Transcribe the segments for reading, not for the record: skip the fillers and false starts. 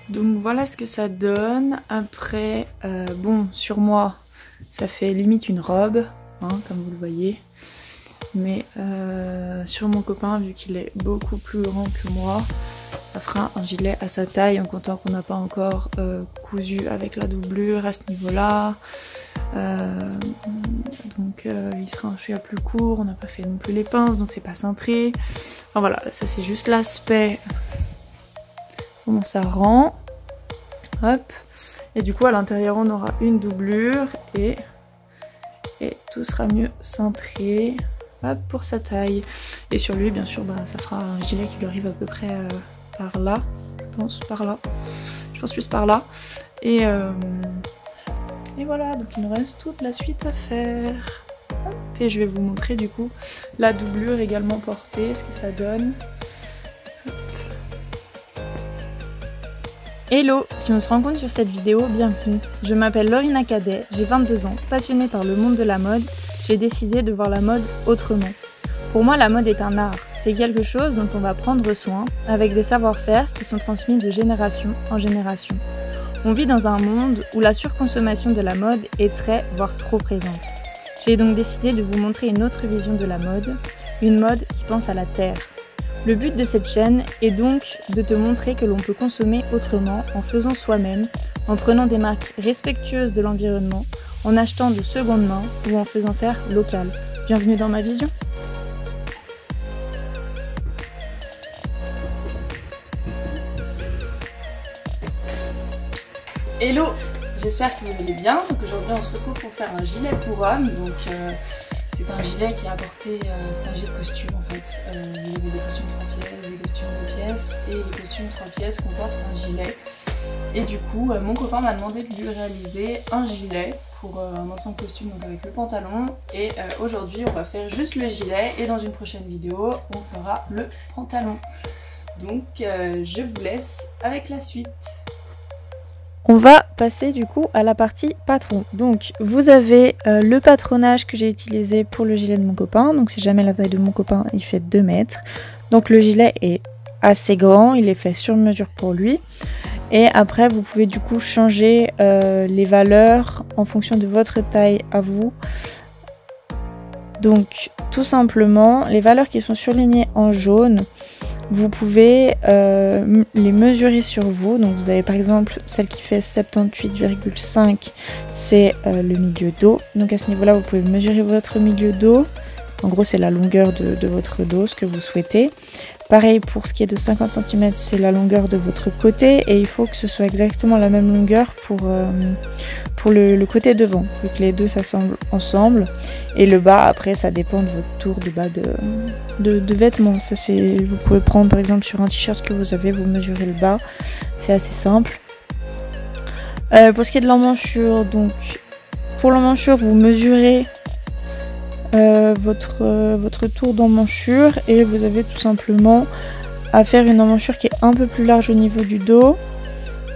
Donc voilà ce que ça donne. Après, bon, sur moi, ça fait limite une robe, hein, comme vous le voyez. Mais sur mon copain, vu qu'il est beaucoup plus grand que moi, ça fera un gilet à sa taille, en comptant qu'on n'a pas encore cousu avec la doublure à ce niveau-là. Donc il sera un chouïa plus court, on n'a pas fait non plus les pinces, donc c'est pas cintré. Enfin voilà, ça c'est juste l'aspect, comment ça rend. Hop. Et du coup à l'intérieur on aura une doublure et tout sera mieux cintré. Hop, pour sa taille. Et sur lui bien sûr ça fera un gilet qui lui arrive à peu près par là. Je pense par là. Je pense plus par là. Et voilà, donc il nous reste toute la suite à faire. Hop, et je vais vous montrer du coup la doublure également portée, ce que ça donne. Hello, si on se rencontre sur cette vidéo, bienvenue. Je m'appelle Laurina Cadet, j'ai 22 ans, passionnée par le monde de la mode, j'ai décidé de voir la mode autrement. Pour moi, la mode est un art, c'est quelque chose dont on va prendre soin, avec des savoir-faire qui sont transmis de génération en génération. On vit dans un monde où la surconsommation de la mode est très, voire trop présente. J'ai donc décidé de vous montrer une autre vision de la mode, une mode qui pense à la terre. Le but de cette chaîne est donc de te montrer que l'on peut consommer autrement en faisant soi-même, en prenant des marques respectueuses de l'environnement, en achetant de seconde main ou en faisant faire local. Bienvenue dans ma vision. Hello, j'espère que vous allez bien. Donc aujourd'hui on se retrouve pour faire un gilet pour homme. Donc c'est un gilet qui est apporté, c'est un gilet de costume en fait. Il y avait des costumes 3 pièces, des costumes 2 pièces et les costumes 3 pièces comportent un gilet. Et du coup mon copain m'a demandé de lui réaliser un gilet pour un ensemble costume donc avec le pantalon. Et aujourd'hui on va faire juste le gilet et dans une prochaine vidéo on fera le pantalon. Donc je vous laisse avec la suite. On va passer du coup à la partie patron. Donc vous avez le patronage que j'ai utilisé pour le gilet de mon copain. Donc si jamais la taille de mon copain il fait 2 mètres. Donc le gilet est assez grand, il est fait sur mesure pour lui. Et après vous pouvez du coup changer les valeurs en fonction de votre taille à vous. Donc tout simplement les valeurs qui sont surlignées en jaune, vous pouvez les mesurer sur vous. Donc vous avez par exemple celle qui fait 78,5, c'est le milieu dos. Donc à ce niveau là vous pouvez mesurer votre milieu dos. En gros c'est la longueur de votre dos, ce que vous souhaitez. Pareil pour ce qui est de 50 cm, c'est la longueur de votre côté. Et il faut que ce soit exactement la même longueur pour le côté devant, vu que les deux s'assemblent ensemble. Et le bas, après, ça dépend de votre tour de bas de vêtements. Ça, vous pouvez prendre par exemple sur un t-shirt que vous avez, vous mesurez le bas. C'est assez simple. Pour ce qui est de l'emmanchure, donc pour l'emmanchure, vous mesurez votre tour d'emmanchure et vous avez tout simplement à faire une emmanchure qui est un peu plus large au niveau du dos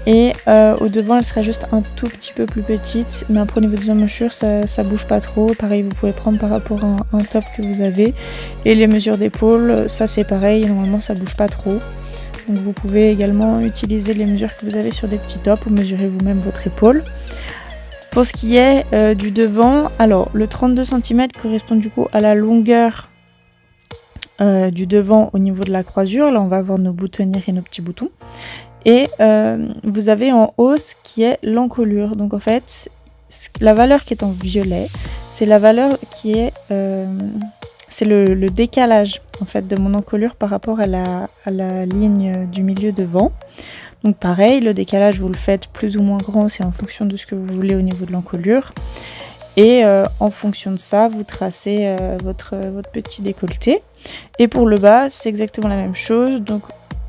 et au devant elle sera juste un tout petit peu plus petite, mais après au niveau des emmanchures ça bouge pas trop. Pareil vous pouvez prendre par rapport à un top que vous avez, et les mesures d'épaule ça c'est pareil, normalement ça bouge pas trop. Donc vous pouvez également utiliser les mesures que vous avez sur des petits tops ou mesurer vous-même votre épaule. Pour ce qui est du devant, alors le 32 cm correspond du coup à la longueur du devant au niveau de la croisure. Là on va avoir nos boutonnières et nos petits boutons. Et vous avez en haut ce qui est l'encolure. Donc en fait, la valeur qui est en violet, c'est la valeur qui est... c'est le décalage en fait de mon encolure par rapport à la ligne du milieu devant. Donc pareil, le décalage vous le faites plus ou moins grand, c'est en fonction de ce que vous voulez au niveau de l'encolure. Et en fonction de ça, vous tracez votre petit décolleté. Et pour le bas, c'est exactement la même chose. Donc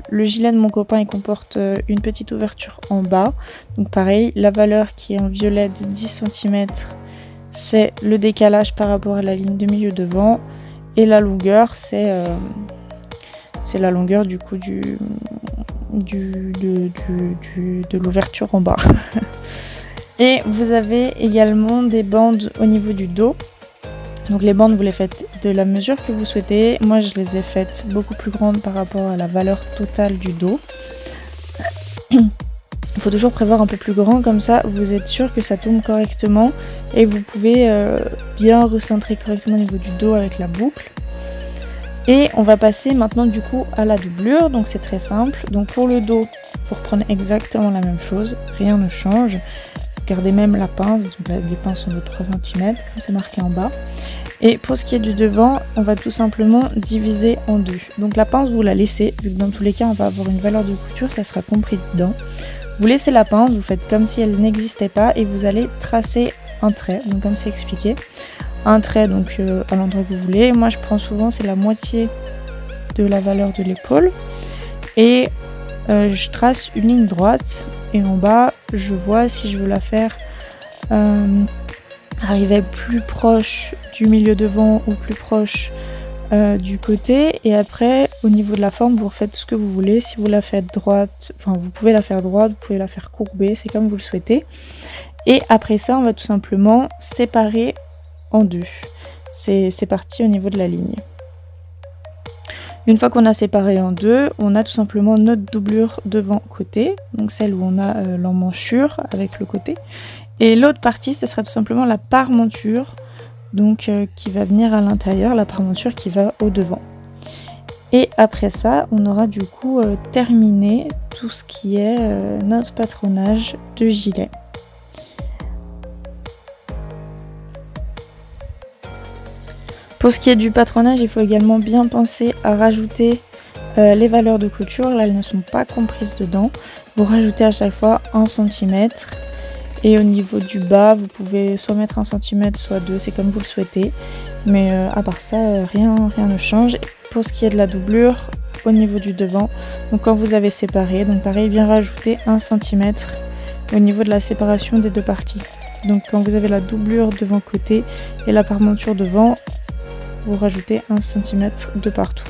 le gilet de mon copain, il comporte une petite ouverture en bas. Donc pareil, la valeur qui est en violet de 10 cm, c'est le décalage par rapport à la ligne de milieu devant. Et la longueur, c'est la longueur du coup de l'ouverture en bas. Et vous avez également des bandes au niveau du dos. Donc les bandes vous les faites de la mesure que vous souhaitez. Moi je les ai faites beaucoup plus grandes par rapport à la valeur totale du dos. Il faut toujours prévoir un peu plus grand, comme ça vous êtes sûr que ça tombe correctement et vous pouvez bien recentrer correctement au niveau du dos avec la boucle. Et on va passer maintenant du coup à la doublure, donc c'est très simple. Donc pour le dos, vous reprenez exactement la même chose, rien ne change. Gardez même la pince, donc les pinces sont de 3 cm, comme c'est marqué en bas. Et pour ce qui est du devant, on va tout simplement diviser en deux. Donc la pince, vous la laissez, vu que dans tous les cas on va avoir une valeur de couture, ça sera compris dedans. Vous laissez la pince, vous faites comme si elle n'existait pas et vous allez tracer un trait, donc comme c'est expliqué. Un trait donc à l'endroit que vous voulez. Moi je prends souvent, c'est la moitié de la valeur de l'épaule. Et je trace une ligne droite et en bas, je vois si je veux la faire arriver plus proche du milieu devant ou plus proche du côté. Et après au niveau de la forme vous refaites ce que vous voulez. Si vous la faites droite, enfin vous pouvez la faire droite, vous pouvez la faire courbée, c'est comme vous le souhaitez. Et après ça on va tout simplement séparer en deux. C'est parti au niveau de la ligne. Une fois qu'on a séparé en deux, on a tout simplement notre doublure devant côté, donc celle où on a l'emmanchure avec le côté. Et l'autre partie, ce sera tout simplement la parmenture, donc qui va venir à l'intérieur, la parmenture qui va au devant. Et après ça, on aura du coup terminé tout ce qui est notre patronage de gilet. Pour ce qui est du patronage, il faut également bien penser à rajouter les valeurs de couture. Là, elles ne sont pas comprises dedans. Vous rajoutez à chaque fois 1 cm. Et au niveau du bas, vous pouvez soit mettre 1 cm, soit 2, c'est comme vous le souhaitez. Mais à part ça, rien ne change. Pour ce qui est de la doublure, au niveau du devant, donc quand vous avez séparé, donc pareil, bien rajouter 1 cm au niveau de la séparation des deux parties. Donc quand vous avez la doublure devant côté et la parmenture devant, vous rajoutez 1 cm de partout.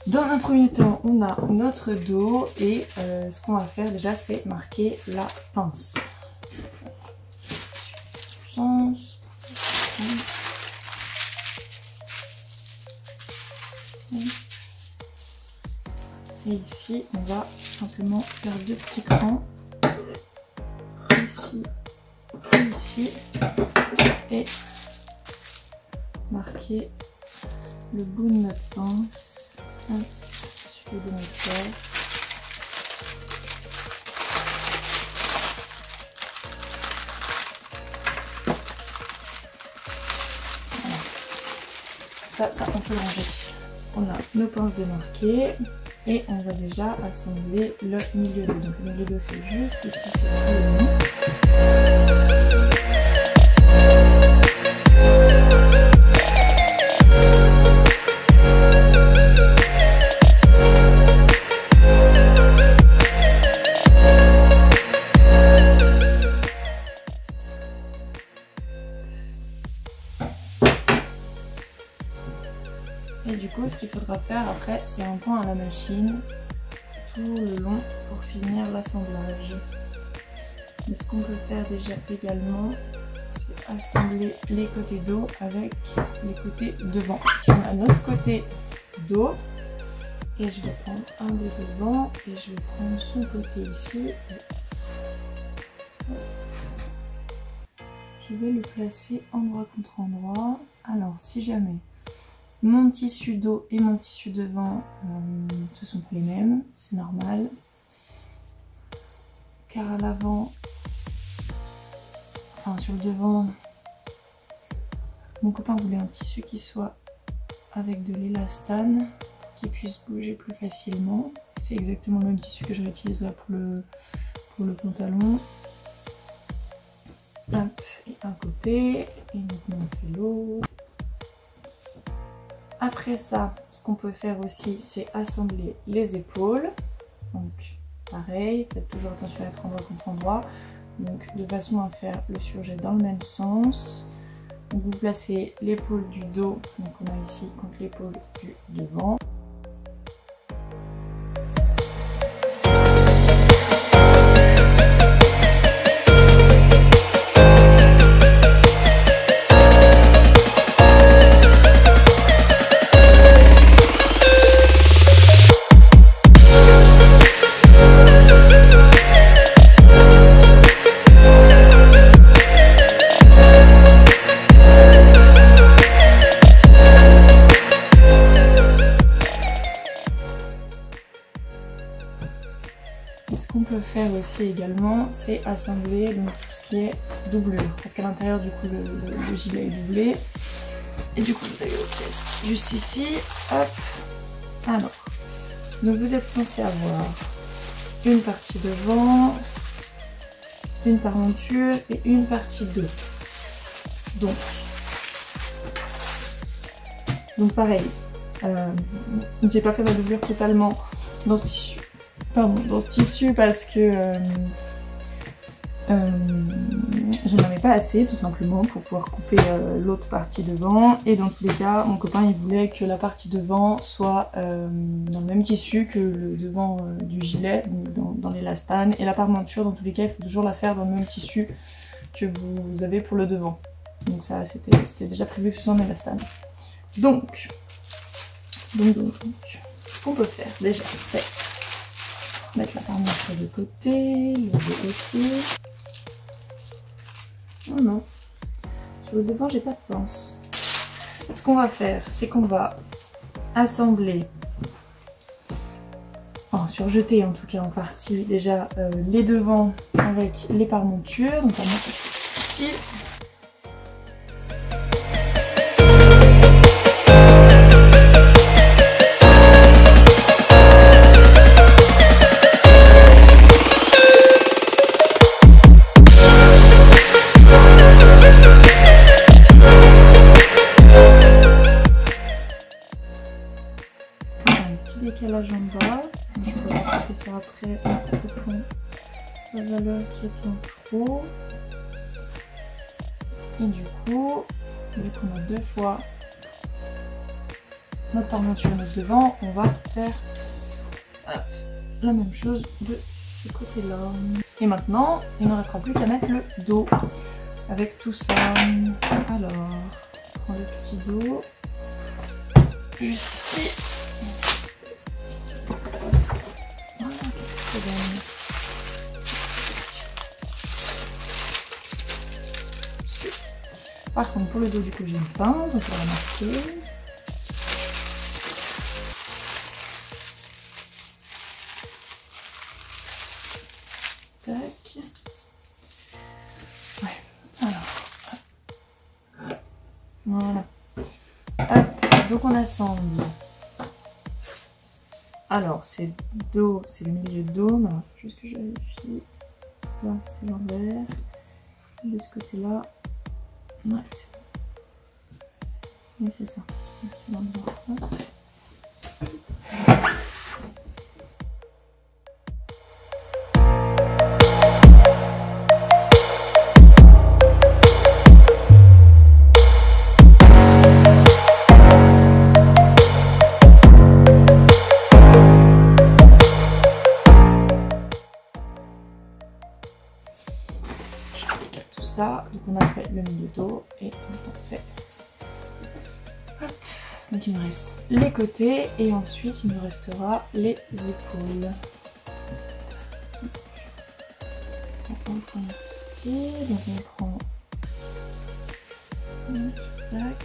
Dans un premier temps, on a notre dos et ce qu'on va faire déjà, c'est marquer la pince. Sens. Et ici, on va simplement faire 2 petits crans. Ici et ici. Et marquer le bout de notre pince. Celui de notre serre. Voilà. Ça, on peut le ranger. On a nos pinces démarquées et on va déjà assembler le milieu dos. Donc le milieu dos, c'est juste ici, c'est le long. Et du coup, ce qu'il faudra faire après, c'est un point à la machine tout le long pour finir l'assemblage. Mais ce qu'on peut faire déjà également, c'est assembler les côtés dos avec les côtés devant. On a notre côté dos et je vais prendre un des devant et je vais prendre son côté ici. Je vais le placer endroit contre endroit. Alors, si jamais mon tissu dos et mon tissu devant ce sont pas les mêmes, c'est normal. Car à l'avant, enfin sur le devant, mon copain voulait un tissu qui soit avec de l'élastane, qui puisse bouger plus facilement. C'est exactement le même tissu que je réutiliserai pour le pantalon. Hop, et un côté, et maintenant on fait l'autre. Après ça, ce qu'on peut faire aussi, c'est assembler les épaules. Donc pareil, faites toujours attention à être endroit contre endroit. Donc de façon à faire le surjet dans le même sens. Donc vous placez l'épaule du dos, donc on a ici contre l'épaule du devant. Ce qu'on peut faire aussi également, c'est assembler donc, tout ce qui est doublure. Parce qu'à l'intérieur, du coup, le gilet est doublé. Et du coup, vous avez vos pièces juste ici. Hop. Alors, donc vous êtes censé avoir une partie devant, une parenture et une partie dos. Donc pareil, j'ai pas fait ma doublure totalement dans ce tissu. Pardon, dans ce tissu parce que je n'en avais pas assez tout simplement pour pouvoir couper l'autre partie devant, et dans tous les cas mon copain il voulait que la partie devant soit dans le même tissu que le devant du gilet, dans l'élastane, et la parmenture dans tous les cas il faut toujours la faire dans le même tissu que vous avez pour le devant. Donc ça c'était déjà prévu que ce soit en élastane. Donc ce qu'on peut faire déjà c'est mettre la parmenture de côté, le dos aussi. Oh non, sur le devant j'ai pas de pince. Ce qu'on va faire, c'est qu'on va assembler, enfin surjeter en tout cas en partie déjà les devants avec les parmentures. Donc on va mettre ici. Décalage en bas, je peux rajouter ça après en coupant la valeur qui est en trop. Et du coup, vu qu'on a deux fois notre parmenture, notre devant, on va faire hop, la même chose de ce côté-là. Et maintenant, il ne restera plus qu'à mettre le dos avec tout ça. Alors, on prend le petit dos juste ici. Voilà, qu'est-ce que ça donne? Par contre, pour le dos, du coup, j'ai une pince, donc on va la marquer. Tac. Ouais, alors. Voilà. Hop, donc on assemble. Alors, c'est dos, c'est le milieu de dos, mais juste que je vérifie. Là, c'est l'envers. De ce côté-là. Ouais, c'est ça. C'est l'endroit. Tout ça, donc on a fait le milieu dos et on fait. Hop. Donc il me reste les côtés et ensuite il me restera les épaules. Donc on prend le petit, donc on prend. Tac.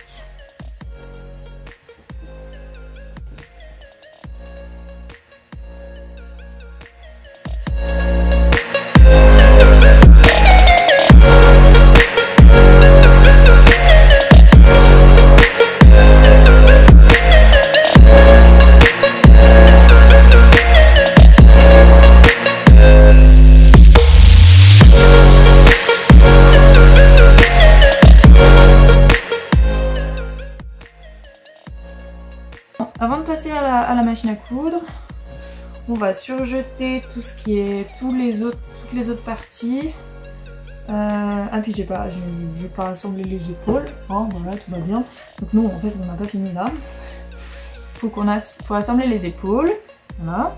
Avant de passer à la machine à coudre, on va surjeter tout ce qui est toutes les autres parties. Ah puis j'ai pas assemblé les épaules, hein, voilà, tout va bien. Donc nous en fait on n'a pas fini là. Faut assembler les épaules, voilà.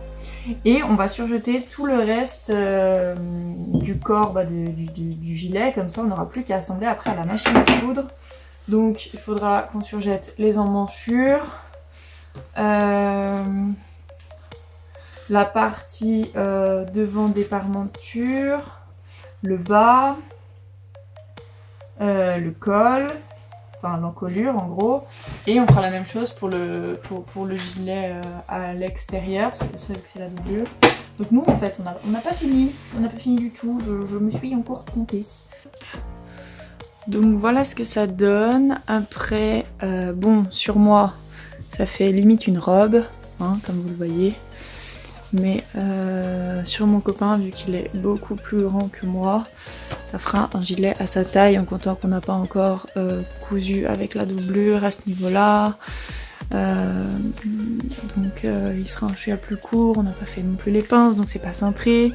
Et on va surjeter tout le reste du corps du gilet, comme ça on n'aura plus qu'à assembler après à la machine à coudre. Donc il faudra qu'on surjette les emmanchures. La partie devant des parmentures, le bas, le col, enfin l'encolure en gros, et on fera la même chose pour le gilet à l'extérieur, parce que c'est la doublure. Donc nous en fait on n'a pas fini du tout, je me suis encore trompée. Donc voilà ce que ça donne. Après, bon, sur moi ça fait limite une robe, hein, comme vous le voyez. Mais sur mon copain, vu qu'il est beaucoup plus grand que moi, ça fera un gilet à sa taille, en comptant qu'on n'a pas encore cousu avec la doublure à ce niveau-là. Donc il sera un chouïa plus court, on n'a pas fait non plus les pinces, donc c'est pas cintré.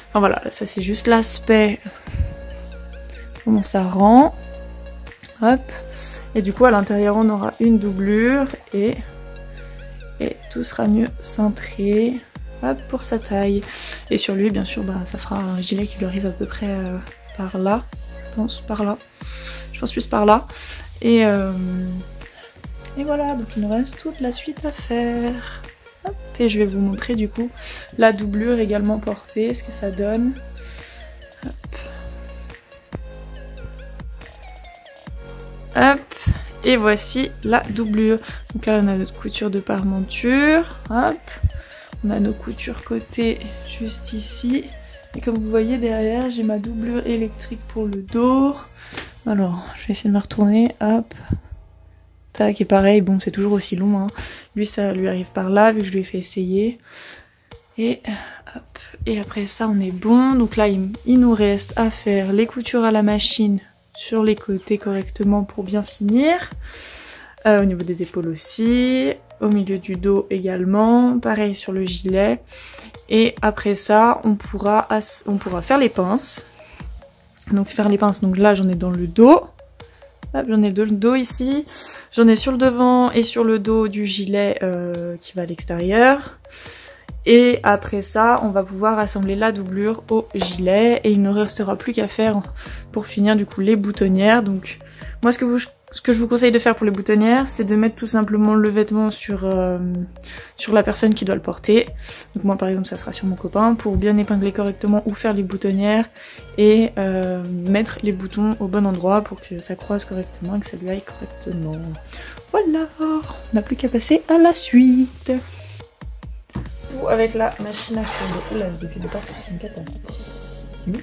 Enfin voilà, ça c'est juste l'aspect, comment ça rend. Hop. Et du coup à l'intérieur on aura une doublure et tout sera mieux cintré. Hop, pour sa taille. Et sur lui bien sûr bah, ça fera un gilet qui lui arrive à peu près par là. Je pense par là. Je pense plus par là. Et voilà, donc il nous reste toute la suite à faire. Hop, et je vais vous montrer du coup la doublure également portée, ce que ça donne. Hop. Hop, et voici la doublure. Donc là on a notre couture de parmenture, hop, on a nos coutures côté juste ici. Et comme vous voyez derrière j'ai ma doublure électrique pour le dos. Alors je vais essayer de me retourner, hop, tac, et pareil, bon c'est toujours aussi long, hein. Lui ça lui arrive par là vu que je lui ai fait essayer. Et hop, et après ça on est bon. Donc là il nous reste à faire les coutures à la machine sur les côtés correctement pour bien finir. Au niveau des épaules aussi, au milieu du dos également, pareil sur le gilet. Et après ça, on pourra faire les pinces. Donc faire les pinces, donc là j'en ai dans le dos. j'en ai le dos ici. J'en ai sur le devant et sur le dos du gilet qui va à l'extérieur. Et après ça, on va pouvoir assembler la doublure au gilet. Et il ne restera plus qu'à faire pour finir du coup les boutonnières. Donc moi ce que je vous conseille de faire pour les boutonnières, c'est de mettre tout simplement le vêtement sur la personne qui doit le porter. Donc moi par exemple ça sera sur mon copain pour bien épingler correctement où faire les boutonnières et mettre les boutons au bon endroit pour que ça croise correctement et que ça lui aille correctement. Voilà, on n'a plus qu'à passer à la suite. Ou avec la machine à coudre. Oula, je défile pas, c'est une cata. Donc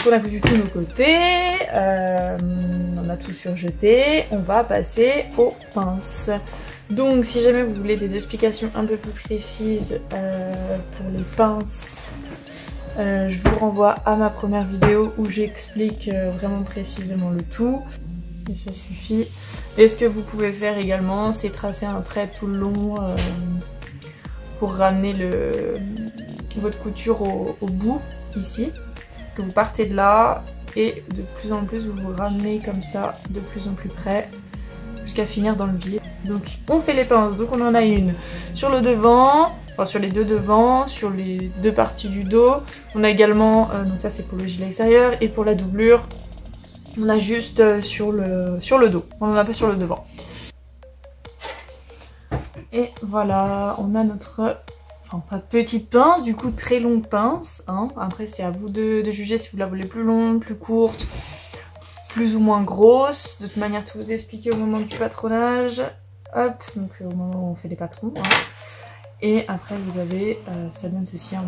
on a cousu tous nos côtés, on a tout surjeté, on va passer aux pinces. Donc si jamais vous voulez des explications un peu plus précises pour les pinces, je vous renvoie à ma première vidéo où j'explique vraiment précisément le tout. Et ça suffit. Et ce que vous pouvez faire également, c'est tracer un trait tout le long pour ramener votre couture au bout, ici. Parce que vous partez de là et de plus en plus vous vous ramenez comme ça, de plus en plus près, jusqu'à finir dans le vide. Donc on fait les pinces, donc on en a une sur le devant, enfin sur les deux devants, sur les deux parties du dos. On a également, donc ça c'est pour le gilet extérieur, et pour la doublure, on a juste sur le dos, on n'en a pas sur le devant. Et voilà, on a notre, enfin pas petite pince, du coup très longue pince. Hein. Après c'est à vous de juger si vous la voulez plus longue, plus courte, plus ou moins grosse. De toute manière tout vous expliquer au moment du patronage. Hop, donc au moment où on fait les patrons. Hein. Et après vous avez, ça donne ceci en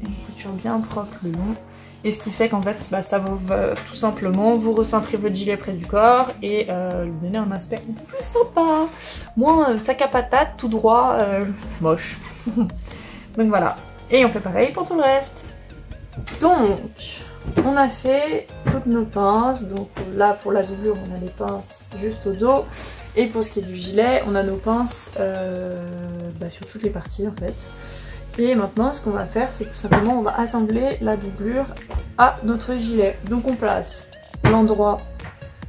une couture bien propre le long. Et ce qui fait qu'en fait bah, ça va tout simplement vous recentrer votre gilet près du corps et lui donner un aspect un peu plus sympa. Moins sac à patate, tout droit, moche. Donc voilà. Et on fait pareil pour tout le reste. Donc on a fait toutes nos pinces. Donc là pour la doublure on a les pinces juste au dos. Et pour ce qui est du gilet on a nos pinces bah, sur toutes les parties en fait. Et maintenant ce qu'on va faire c'est que tout simplement on va assembler la doublure à notre gilet. Donc on place l'endroit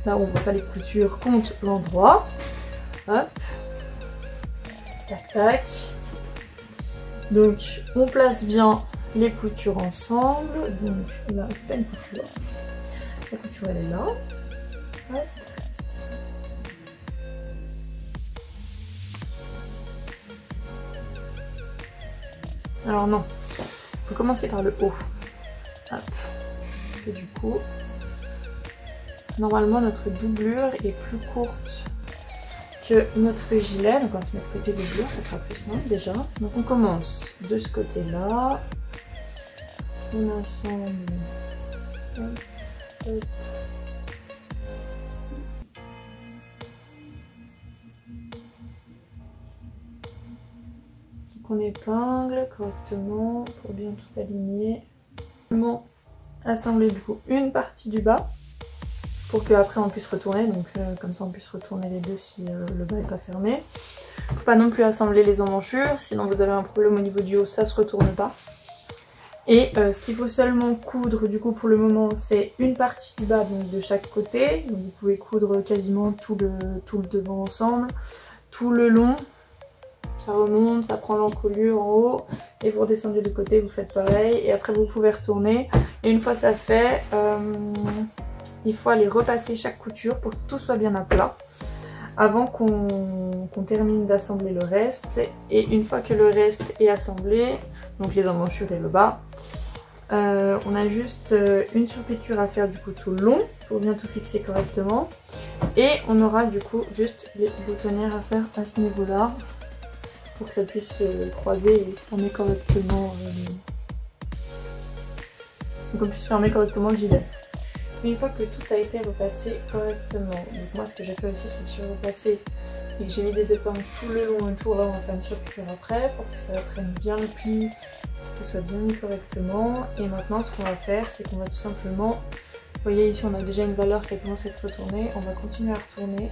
là où on voit pas les coutures contre l'endroit. Hop. Tac tac. Donc on place bien les coutures ensemble. Donc là c'est pas une couture. La couture elle est là. Hop. Alors non, il faut commencer par le haut. Hop. Parce que du coup, normalement notre doublure est plus courte que notre gilet. Donc on va se mettre côté doublure, ça sera plus simple déjà. Donc on commence de ce côté-là. On assemble. Hop, hop. On épingle correctement pour bien tout aligner. Bon, assembler du coup une partie du bas pour qu'après on puisse retourner, donc comme ça on puisse retourner les deux si le bas n'est pas fermé. Faut pas non plus assembler les emmanchures, sinon vous avez un problème au niveau du haut, ça se retourne pas. Et ce qu'il faut seulement coudre du coup pour le moment c'est une partie du bas donc de chaque côté, donc vous pouvez coudre quasiment tout le devant ensemble, tout le long. Ça remonte, ça prend l'encolure en haut et vous redescendez de côté, vous faites pareil et après vous pouvez retourner. Et une fois ça fait, il faut aller repasser chaque couture pour que tout soit bien à plat avant qu'on termine d'assembler le reste. Et une fois que le reste est assemblé, donc les emmanchures et le bas, on a juste une surpiqûre à faire du coup tout le long pour bien tout fixer correctement. Et on aura du coup juste les boutonnières à faire à ce niveau là. Pour que ça puisse se croiser et fermer correctement qu'on puisse fermer correctement le gilet. Mais une fois que tout a été repassé correctement, donc moi ce que j'ai fait aussi c'est que j'ai repassé et que j'ai mis des épingles tout le long autour. Là on va faire une surpiqûre après pour que ça prenne bien le pli, que ce soit bien mis correctement. Et maintenant ce qu'on va faire c'est qu'on va tout simplement, vous voyez ici on a déjà une valeur qui commence à être retournée, on va continuer à retourner.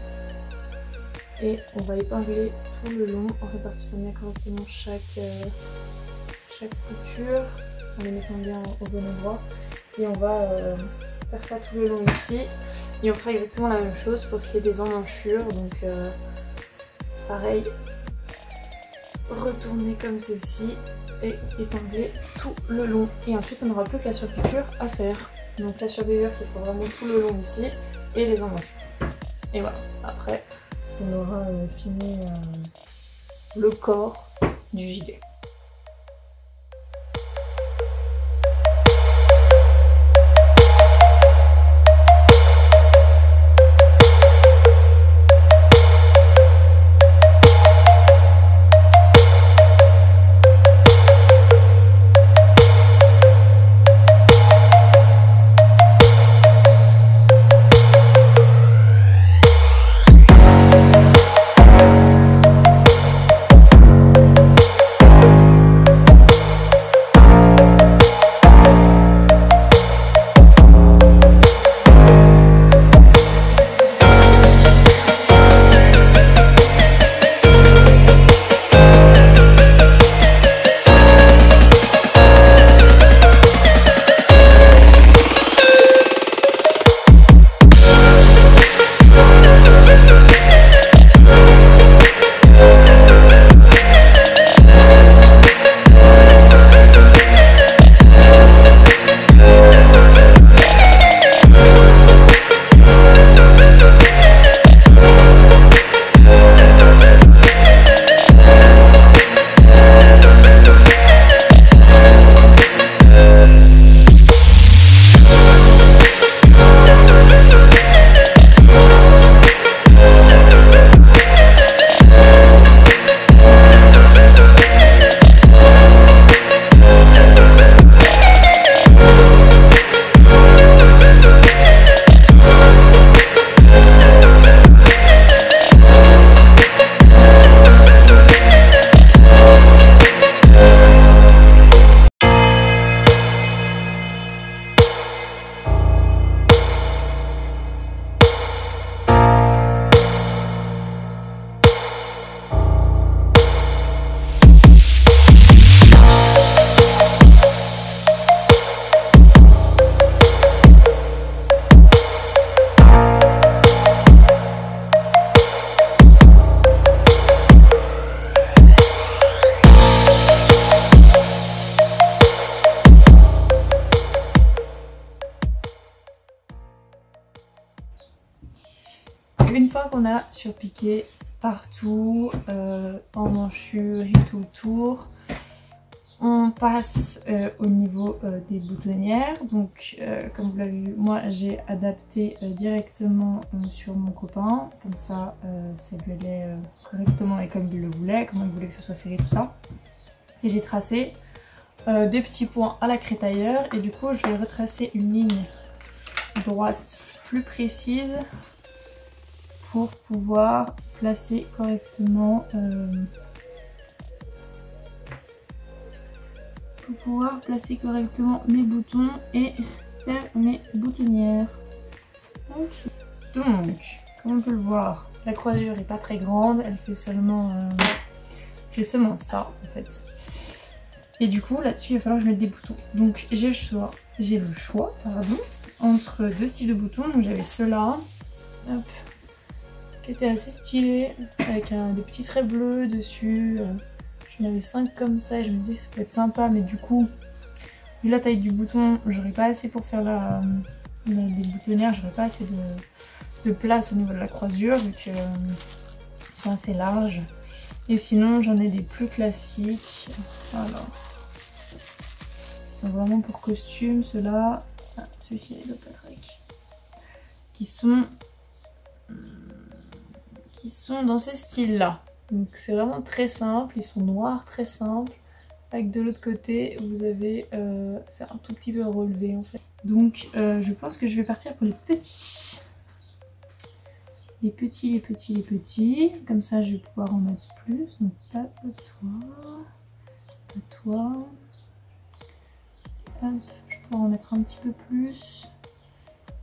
Et on va épingler tout le long en répartissant bien correctement chaque couture. en les mettant bien au bon endroit. Et on va faire ça tout le long ici. Et on fera exactement la même chose pour ce qui est des emmanchures. Donc pareil, retourner comme ceci et épingler tout le long. Et ensuite on n'aura plus que la surpiqûre à faire. Donc la surpiqûre qui fera vraiment tout le long ici et les emmanchures. Et voilà, après on aura fini le corps du gilet. Une fois qu'on a surpiqué partout, emmanchure et tout autour, on passe au niveau des boutonnières. Donc comme vous l'avez vu, moi j'ai adapté directement sur mon copain, comme ça lui allait correctement et comme il le voulait, comment il voulait que ce soit serré, tout ça. Et j'ai tracé des petits points à la crétailleur et du coup je vais retracer une ligne droite plus précise pour pouvoir placer correctement mes boutons et faire mes boutonnières. Donc, comme on peut le voir, la croisure n'est pas très grande, elle fait seulement ça en fait. Et du coup là-dessus il va falloir que je mette des boutons. Donc j'ai le choix entre deux styles de boutons. Donc j'avais ceux-là, hop, qui était assez stylé, avec des petits traits bleus dessus. J'en avais 5 comme ça et je me disais que ça peut être sympa, mais du coup, vu la taille du bouton, j'aurais pas assez pour faire les boutonnières, j'aurais pas assez de place au niveau de la croisure, vu qu'ils sont assez larges. Et sinon, j'en ai des plus classiques. Voilà. Ils sont vraiment pour costume, ceux-là. Ah, celui-ci, il doit pas être avec. Qui sont dans ce style-là. Donc c'est vraiment très simple, ils sont noirs, très simples. Avec de l'autre côté, vous avez, c'est un tout petit peu relevé en fait. Donc je pense que je vais partir pour les petits. Les petits. Comme ça je vais pouvoir en mettre plus. Donc pas de toi. Hop, je vais pouvoir en mettre un petit peu plus.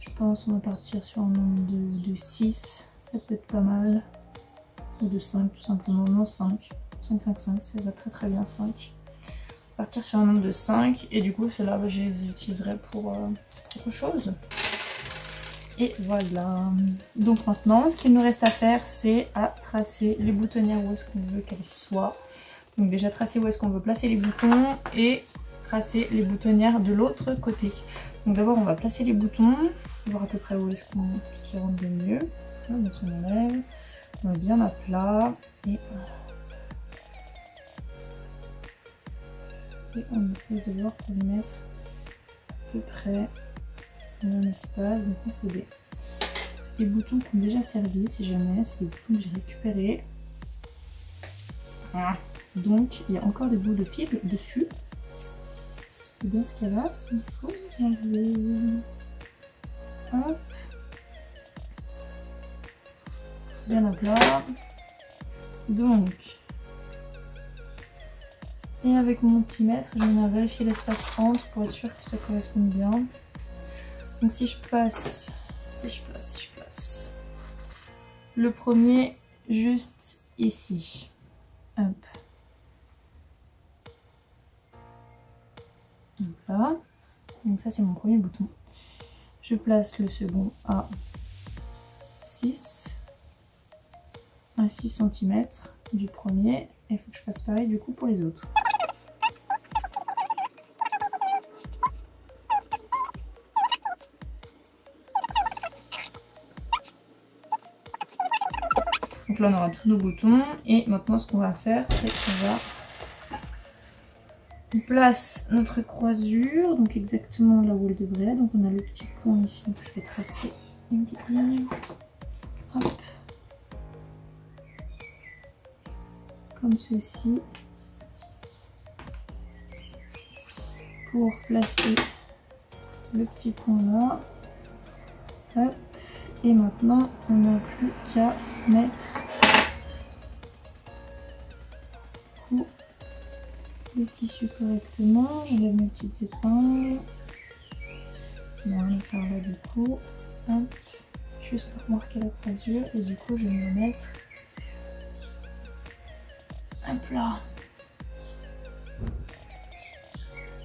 Je pense qu'on va partir sur un nombre de 6. Ça peut être pas mal. Ou de 5 tout simplement. Non, 5. 5, ça va très bien 5. partir sur un nombre de 5 et du coup ceux-là je les utiliserai pour autre chose. Et voilà. Donc maintenant ce qu'il nous reste à faire c'est à tracer les boutonnières où est-ce qu'on veut qu'elles soient. Donc déjà tracer où est-ce qu'on veut placer les boutons et tracer les boutonnières de l'autre côté. Donc d'abord on va placer les boutons, voir à peu près où est-ce qu'on qui rentre le mieux. Donc on enlève, on met bien à plat et on essaie de voir pour les mettre à peu près dans le même espace. Donc c'est des boutons qui ont déjà servi si jamais, c'est des boutons que j'ai récupérés. Voilà. Donc il y a encore des bouts de fil dessus. Et dans ce cas-là, il faut enlever. Hop. C'est bien à plat. Donc, et avec mon multimètre, je viens vérifier l'espace entre pour être sûr que ça corresponde bien. Donc si je place le premier juste ici. Hop. Donc là, donc ça c'est mon premier bouton. Je place le second à 6 cm du premier. Et il faut que je fasse pareil du coup pour les autres. Donc là on aura tous nos boutons et maintenant ce qu'on va faire c'est qu'on va on place notre croisure, donc exactement là où elle devrait. Donc on a le petit point ici, donc je vais tracer une petite ligne. Hop. Comme ceci. Pour placer le petit point là. Hop. Et maintenant on n'a plus qu'à mettre le tissu correctement. J'enlève mes petites épingles. On va faire là du coup. Hop. Juste pour marquer la croisure. Et du coup je vais me mettre hop là.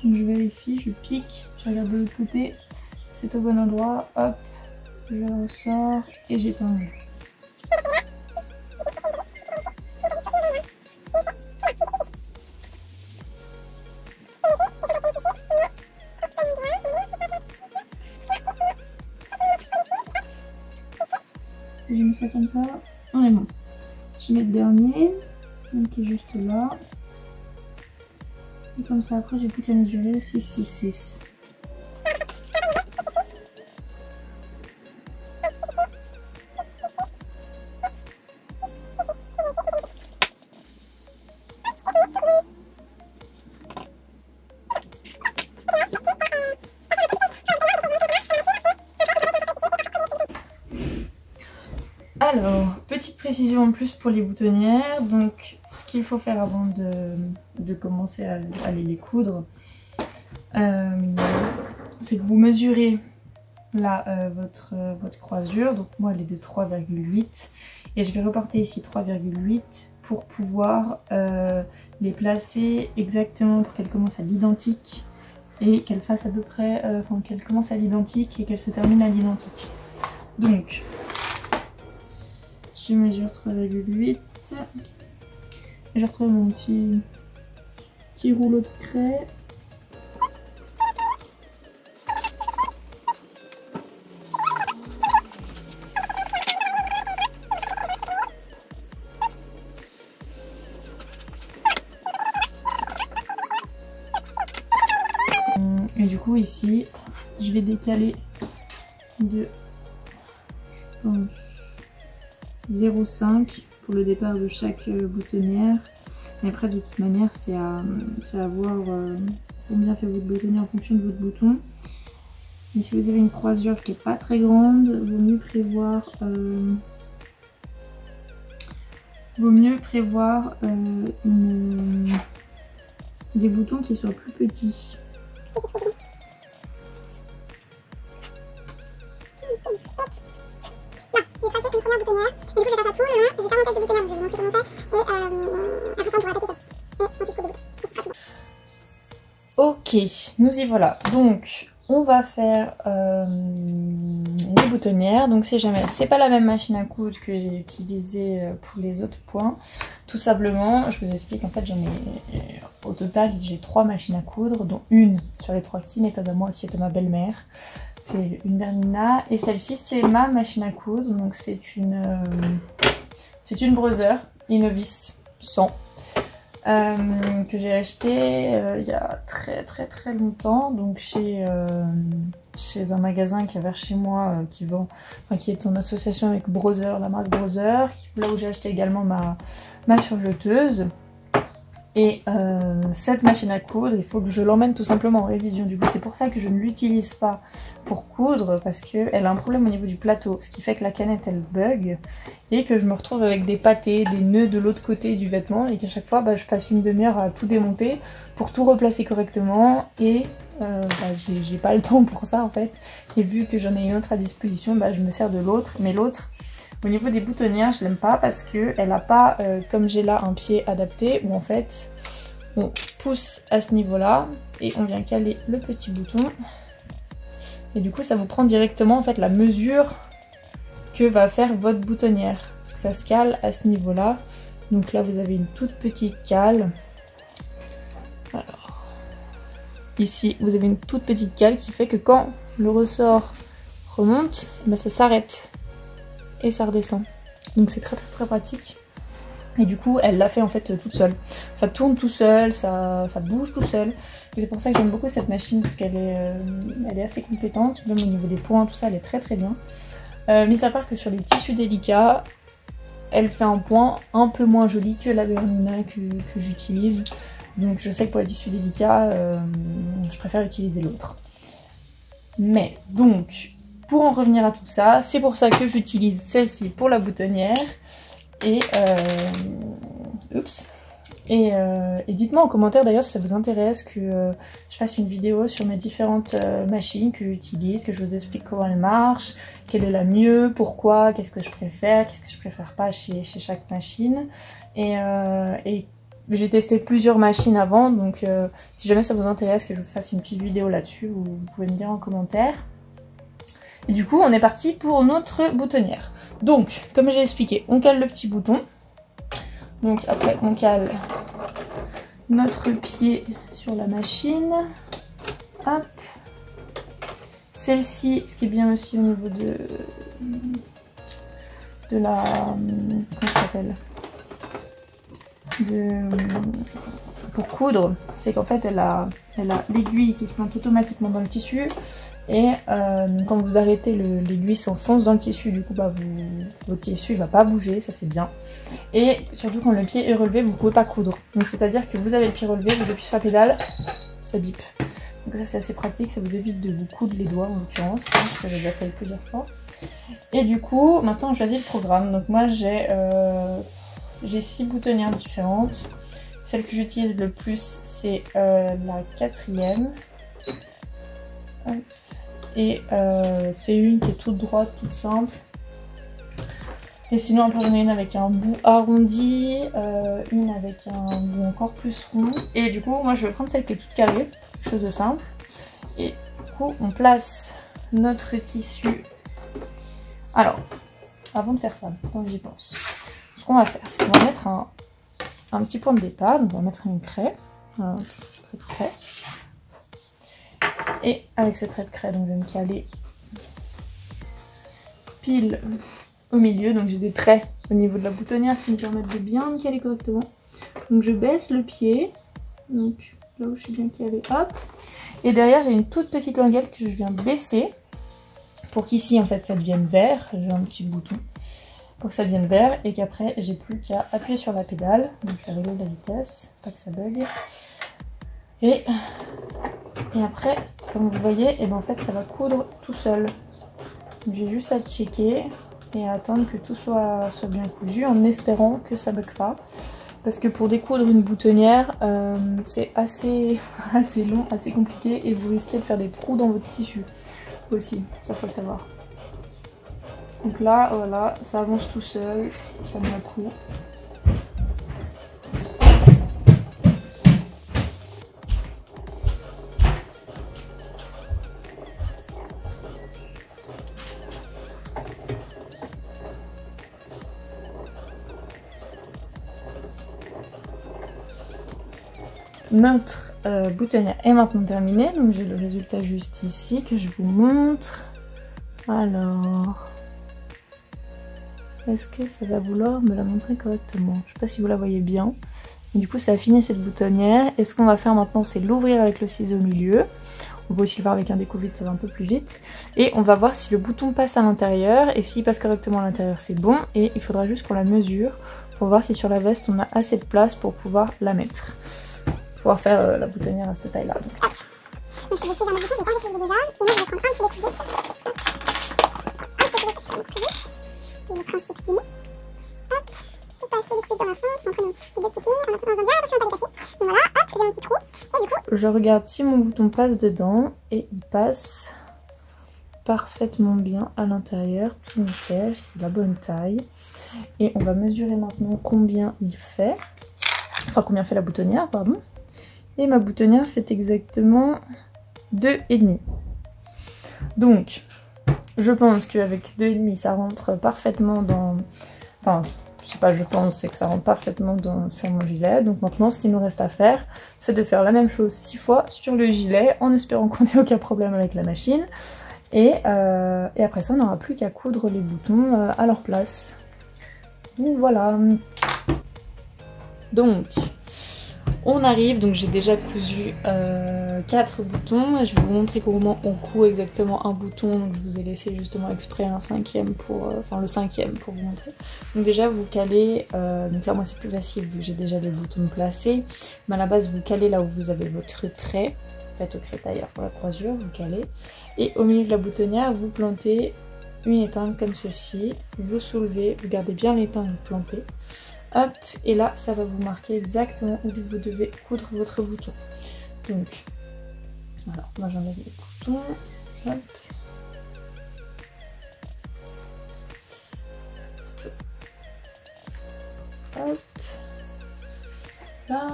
Donc je vérifie, je pique, je regarde de l'autre côté. C'est au bon endroit. Hop. Je ressors et j'épingle. Je mets ça comme ça, on est bon. Je mets le dernier, donc qui est juste là. Et comme ça après j'ai plus qu'à mesurer 6, 6, 6. Alors, petite précision en plus pour les boutonnières. Donc, ce qu'il faut faire avant de commencer à aller les coudre, c'est que vous mesurez là votre croisure. Donc, moi, elle est de 3,8 et je vais reporter ici 3,8 pour pouvoir les placer exactement pour qu'elles commencent à l'identique et qu'elles fassent à peu près, enfin qu'elles commencent à l'identique et qu'elles se terminent à l'identique. Donc, je mesure 3,8 et je retrouve mon petit rouleau de craie. Et du coup ici, je vais décaler de, je pense, 0,5 pour le départ de chaque boutonnière. Et après de toute manière c'est à voir combien fait votre boutonnière en fonction de votre bouton. Mais si vous avez une croisure qui n'est pas très grande, vaut mieux prévoir des boutons qui soient plus petits. Une première boutonnière, et du coup je vais faire ça tout le long, j'ai 40 têtes de boutonnière, donc je vais vous montrer comment faire, et après ça on pourra attaquer ça. Et ensuite couper des boutons, ce sera tout bon. Ok, nous y voilà. Donc, on va faire les boutonnières. Donc, si jamais c'est pas la même machine à coudre que j'ai utilisée pour les autres points, tout simplement, je vous explique. En fait, j'en ai au total, j'ai 3 machines à coudre, dont une sur les 3 qui n'est pas à moi, qui est à ma belle-mère. C'est une Bernina. Et celle-ci, c'est ma machine à coudre. Donc, c'est une Brother Innovis 100. Que j'ai acheté il y a très longtemps, donc chez un magasin qui est vers chez moi, qui est en association avec Brother, la marque Brother, là où j'ai acheté également ma surjeteuse. Et cette machine à coudre, il faut que je l'emmène tout simplement en révision. Du coup, c'est pour ça que je ne l'utilise pas pour coudre, parce qu'elle a un problème au niveau du plateau, ce qui fait que la canette elle bug et que je me retrouve avec des pâtés, des nœuds de l'autre côté du vêtement et qu'à chaque fois je passe une demi-heure à tout démonter pour tout replacer correctement et j'ai pas le temps pour ça en fait. Et vu que j'en ai une autre à disposition, je me sers de l'autre, mais l'autre, au niveau des boutonnières, je l'aime pas parce qu'elle n'a pas, comme j'ai là, un pied adapté où en fait on pousse à ce niveau-là et on vient caler le petit bouton. Et du coup, ça vous prend directement en fait la mesure que va faire votre boutonnière. Parce que ça se cale à ce niveau-là. Donc là, vous avez une toute petite cale. Alors, ici, vous avez une toute petite cale qui fait que quand le ressort remonte, ça s'arrête. Et ça redescend. Donc c'est très pratique. Et du coup elle l'a fait en fait toute seule. Ça tourne tout seul, ça bouge tout seul. Et c'est pour ça que j'aime beaucoup cette machine parce qu'elle est assez compétente. Même au niveau des points, tout ça, elle est très bien. Mis à part que sur les tissus délicats, elle fait un point un peu moins joli que la Bernina que j'utilise. Donc je sais que pour les tissus délicats, je préfère utiliser l'autre. Mais donc, pour en revenir à tout ça, c'est pour ça que j'utilise celle-ci pour la boutonnière. Et dites-moi en commentaire d'ailleurs si ça vous intéresse que je fasse une vidéo sur mes différentes machines que j'utilise, que je vous explique comment elles marchent, quelle est la mieux, pourquoi, qu'est-ce que je préfère pas chez chaque machine. Et j'ai testé plusieurs machines avant, donc si jamais ça vous intéresse que je vous fasse une petite vidéo là-dessus, vous pouvez me dire en commentaire. Et du coup, on est parti pour notre boutonnière. Donc, comme j'ai expliqué, on cale le petit bouton. Donc après, on cale notre pied sur la machine. Hop. Celle-ci, ce qui est bien aussi au niveau de la... comment ça s'appelle ? Pour coudre, c'est qu'en fait, elle a l'aiguille qui se plante automatiquement dans le tissu. Et quand vous arrêtez, l'aiguille s'enfonce dans le tissu, du coup votre tissu va pas bouger, ça c'est bien. Et surtout quand le pied est relevé, vous pouvez pas coudre. Donc c'est à dire que vous avez le pied relevé, vous appuyez sur la pédale, ça bip. Donc ça c'est assez pratique, ça vous évite de vous coudre les doigts en l'occurrence, hein, ça j'ai déjà fait plusieurs fois. Et du coup, maintenant on choisit le programme. Donc moi j'ai 6 boutonnières différentes. Celle que j'utilise le plus c'est la 4e. Et c'est une qui est toute droite, toute simple. Et sinon on peut en une avec un bout arrondi, une avec un bout encore plus rond. Et du coup moi je vais prendre celle qui est toute carrée, quelque chose de simple. Et du coup on place notre tissu. Alors, avant de faire ça, quand j'y pense, ce qu'on va faire, c'est qu'on va mettre un petit point de départ. Donc on va mettre une craie, un trait de craie. Et avec ce trait de craie, donc je vais me caler pile au milieu. Donc j'ai des traits au niveau de la boutonnière qui me permettent de bien me caler correctement. Donc je baisse le pied, donc là où je suis bien calée, hop. Et derrière j'ai une toute petite languette que je viens baisser pour qu'ici en fait ça devienne vert. J'ai un petit bouton pour que ça devienne vert et qu'après j'ai plus qu'à appuyer sur la pédale. Donc je vais régler la vitesse, pas que ça bug. Et après, comme vous voyez, et ben en fait ça va coudre tout seul. J'ai juste à checker et à attendre que tout soit bien cousu en espérant que ça bug pas. Parce que pour découdre une boutonnière, c'est assez long, assez compliqué et vous risquez de faire des trous dans votre tissu aussi, ça faut le savoir. Donc là, voilà, ça avance tout seul, ça met un coup. notre boutonnière est maintenant terminée, donc j'ai le résultat juste ici que je vous montre. Alors, est-ce que ça va vouloir me la montrer correctement? Je sais pas si vous la voyez bien. Et du coup ça a fini cette boutonnière, et ce qu'on va faire maintenant c'est l'ouvrir avec le ciseau au milieu. On peut aussi le faire avec un découvite, ça va un peu plus vite. Et on va voir si le bouton passe à l'intérieur, et s'il passe correctement à l'intérieur c'est bon, et il faudra juste qu'on la mesure pour voir si sur la veste on a assez de place pour pouvoir la mettre. Pouvoir faire la boutonnière à cette taille là. Donc je suis dans le bouton, j'ai pas réfléchi déjà, et moi je vais prendre un petit découvite. Le principe du mot. Hop, je passe le liquide dans la fente, entre nous deux petits plis, en attendant bien attention à ne pas les casser. Donc voilà, hop, j'ai un petit trou, et du coup... Je regarde si mon bouton passe dedans, et il passe parfaitement bien à l'intérieur, tout nickel, c'est de la bonne taille. Et on va mesurer maintenant combien il fait, enfin combien fait la boutonnière, pardon. Et ma boutonnière fait exactement 2,5. Donc, je pense qu'avec 2,5 ça rentre parfaitement dans... Enfin, je sais pas, je pense, c'est que ça rentre parfaitement sur mon gilet. Donc maintenant, ce qu'il nous reste à faire, c'est de faire la même chose 6 fois sur le gilet, en espérant qu'on n'ait aucun problème avec la machine. Et après ça, on n'aura plus qu'à coudre les boutons à leur place. Donc voilà. Donc... on arrive, donc j'ai déjà cousu 4 boutons. Je vais vous montrer comment on coud exactement un bouton. Donc je vous ai laissé justement exprès un 5e pour, enfin le 5e pour vous montrer. Donc déjà vous calez, donc là moi c'est plus facile vu que j'ai déjà les boutons placés. Mais à la base vous calez là où vous avez votre trait. Faites au crétailleur pour la croisure, vous calez. Et au milieu de la boutonnière vous plantez une épingle comme ceci. Vous soulevez, vous gardez bien l'épingle plantée. Hop, et là ça va vous marquer exactement où vous devez coudre votre bouton. Donc, alors moi j'enlève les boutons, hop. Hop, là,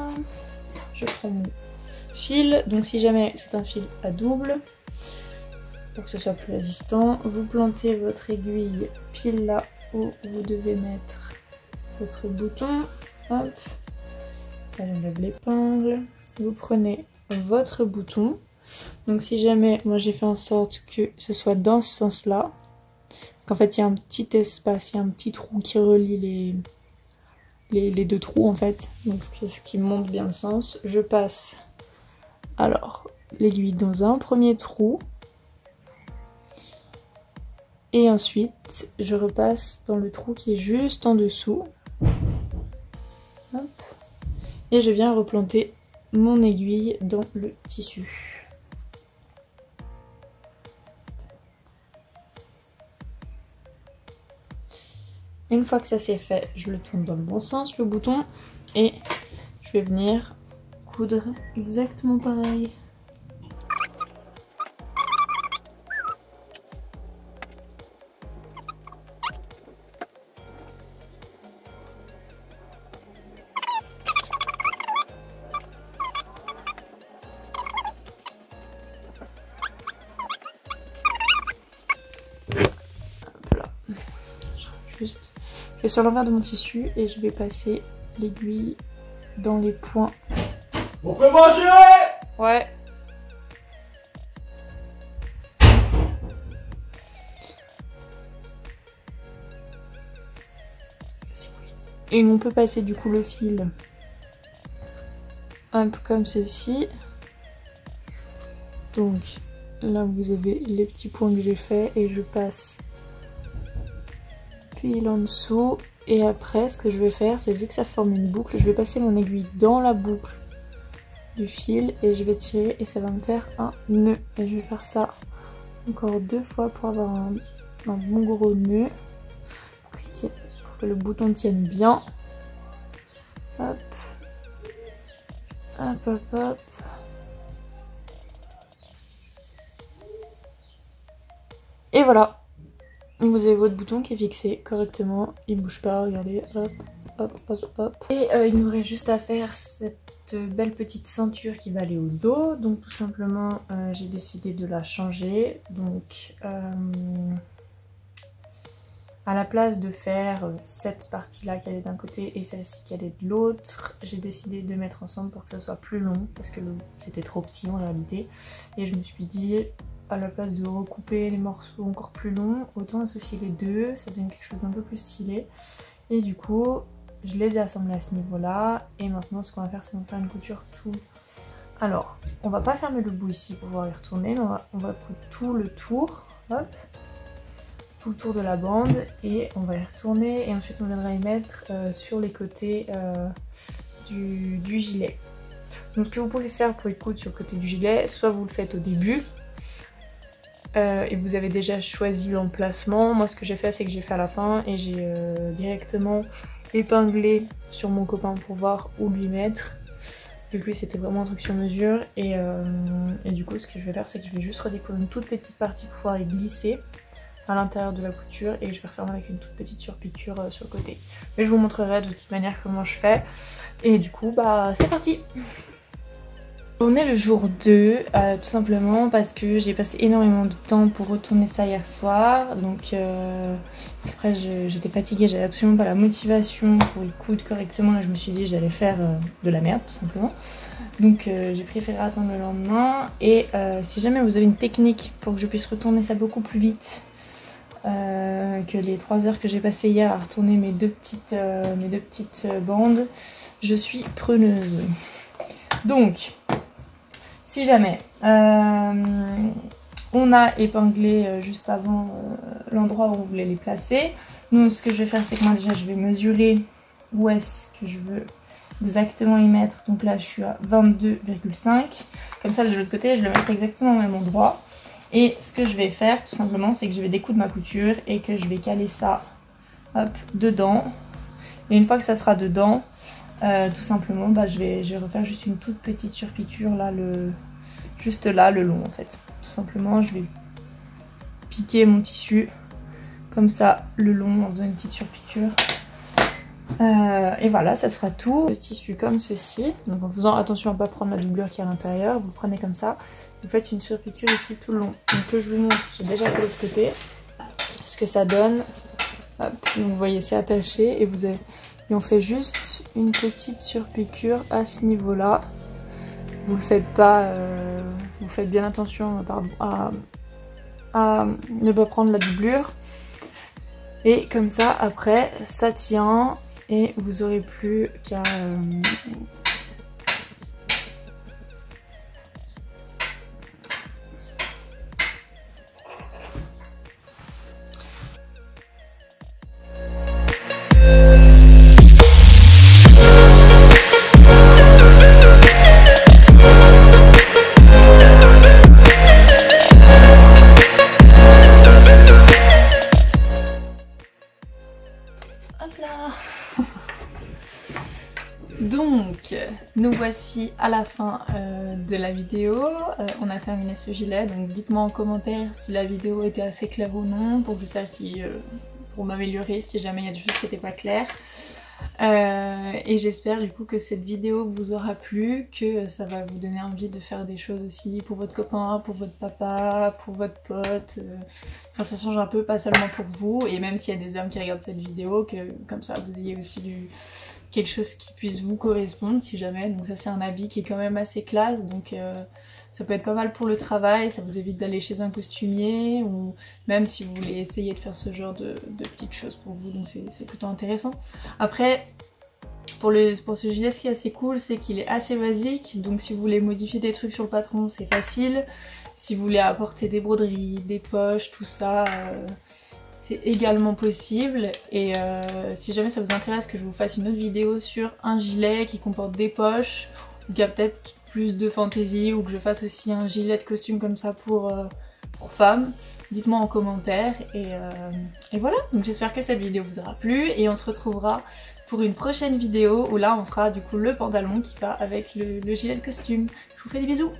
je prends mon fil, donc si jamais c'est un fil à double, pour que ce soit plus résistant, vous plantez votre aiguille pile là où vous devez mettre votre bouton, hop, là j'enlève l'épingle, vous prenez votre bouton, donc si jamais, moi j'ai fait en sorte que ce soit dans ce sens là, parce qu'en fait il y a un petit espace, il y a un petit trou qui relie les deux trous en fait, donc ce qui montre bien le sens. Je passe alors l'aiguille dans un premier trou, et ensuite je repasse dans le trou qui est juste en dessous. Hop. Et je viens replanter mon aiguille dans le tissu. Une fois que ça c'est fait, je le tourne dans le bon sens, le bouton, et je vais venir coudre exactement pareil. Juste, je vais sur l'envers de mon tissu et je vais passer l'aiguille dans les points. On peut manger? Ouais. Et on peut passer du coup le fil un peu comme ceci. Donc là vous avez les petits points que j'ai fait et je passe pile en dessous. Et après ce que je vais faire, c'est vu que ça forme une boucle, je vais passer mon aiguille dans la boucle du fil et je vais tirer et ça va me faire un nœud. Et je vais faire ça encore 2 fois pour avoir un bon gros nœud pour que le bouton tienne bien. Hop, hop, hop, hop. Et voilà, vous avez votre bouton qui est fixé correctement, il bouge pas, regardez, hop, hop, hop, hop. Et il nous reste juste à faire cette belle petite ceinture qui va aller au dos. Donc tout simplement, j'ai décidé de la changer. Donc à la place de faire cette partie-là qui allait d'un côté et celle-ci qui allait de l'autre, j'ai décidé de mettre ensemble pour que ce soit plus long parce que c'était trop petit en réalité. Et je me suis dit, à la place de recouper les morceaux encore plus longs, autant associer les deux, ça donne quelque chose d'un peu plus stylé. Et du coup, je les ai assemblés à ce niveau-là. Et maintenant, ce qu'on va faire, c'est faire une couture tout. Alors, on va pas fermer le bout ici pour pouvoir y retourner, mais on va couper tout le tour. Hop. Tout le tour de la bande et on va y retourner et ensuite on viendra y mettre sur les côtés du gilet. Donc ce que vous pouvez faire pour y coudre sur le côté du gilet, soit vous le faites au début et vous avez déjà choisi l'emplacement. Moi ce que j'ai fait, c'est que j'ai fait à la fin et j'ai directement épinglé sur mon copain pour voir où lui mettre. Vu que lui c'était vraiment un truc sur mesure et du coup ce que je vais faire, c'est que je vais juste redécouvrir une toute petite partie pour pouvoir y glisser à l'intérieur de la couture et je vais refermer avec une toute petite surpiqûre sur le côté. Mais je vous montrerai de toute manière comment je fais. Et du coup, bah c'est parti! On est le jour 2, tout simplement parce que j'ai passé énormément de temps pour retourner ça hier soir. Donc après j'étais fatiguée, j'avais absolument pas la motivation pour y coudre correctement. Là je me suis dit j'allais faire de la merde tout simplement. Donc j'ai préféré attendre le lendemain. Et si jamais vous avez une technique pour que je puisse retourner ça beaucoup plus vite que les 3 heures que j'ai passé hier à retourner mes deux petites bandes, je suis preneuse. Donc si jamais on a épinglé juste avant l'endroit où on voulait les placer, nous ce que je vais faire, c'est que moi déjà je vais mesurer où est-ce que je veux exactement y mettre. Donc là je suis à 22,5, comme ça de l'autre côté je le mettrai exactement au même endroit. Et ce que je vais faire tout simplement, c'est que je vais découdre ma couture et que je vais caler ça hop, dedans. Et une fois que ça sera dedans, tout simplement bah, je vais refaire juste une toute petite surpiqûre là, juste là le long en fait. Tout simplement je vais piquer mon tissu comme ça le long en faisant une petite surpiqûre. Et voilà, ça sera tout. Le tissu comme ceci, donc en faisant attention à ne pas prendre la doublure qui est à l'intérieur, vous le prenez comme ça, vous faites une surpiqûre ici tout le long. Donc que je vous montre, j'ai déjà fait l'autre côté, ce que ça donne. Hop, donc vous voyez c'est attaché et on fait juste une petite surpiqûre à ce niveau-là. Vous le faites pas, vous faites bien attention à ne pas prendre la doublure. Et comme ça après ça tient. Et vous aurez plus qu'à Donc, nous voici à la fin de la vidéo. On a terminé ce gilet, donc dites-moi en commentaire si la vidéo était assez claire ou non, pour que je sache si, pour m'améliorer si jamais il y a des choses qui n'étaient pas claires. Et j'espère du coup que cette vidéo vous aura plu, que ça va vous donner envie de faire des choses aussi pour votre copain, pour votre papa, pour votre pote. Enfin ça change un peu, pas seulement pour vous, et même s'il y a des hommes qui regardent cette vidéo, que comme ça vous ayez aussi quelque chose qui puisse vous correspondre si jamais. Donc ça c'est un habit qui est quand même assez classe, donc ça peut être pas mal pour le travail, ça vous évite d'aller chez un costumier, ou même si vous voulez essayer de faire ce genre de petites choses pour vous, donc c'est plutôt intéressant. Après pour ce gilet, ce qui est assez cool, c'est qu'il est assez basique, donc si vous voulez modifier des trucs sur le patron c'est facile. Si vous voulez apporter des broderies, des poches, tout ça, c'est également possible. Et si jamais ça vous intéresse que je vous fasse une autre vidéo sur un gilet qui comporte des poches, ou qu'il y a peut-être plus de fantaisie, ou que je fasse aussi un gilet de costume comme ça pour femmes, dites-moi en commentaire. Et voilà, donc j'espère que cette vidéo vous aura plu, et on se retrouvera pour une prochaine vidéo où là on fera du coup le pantalon qui va avec le gilet de costume. Je vous fais des bisous.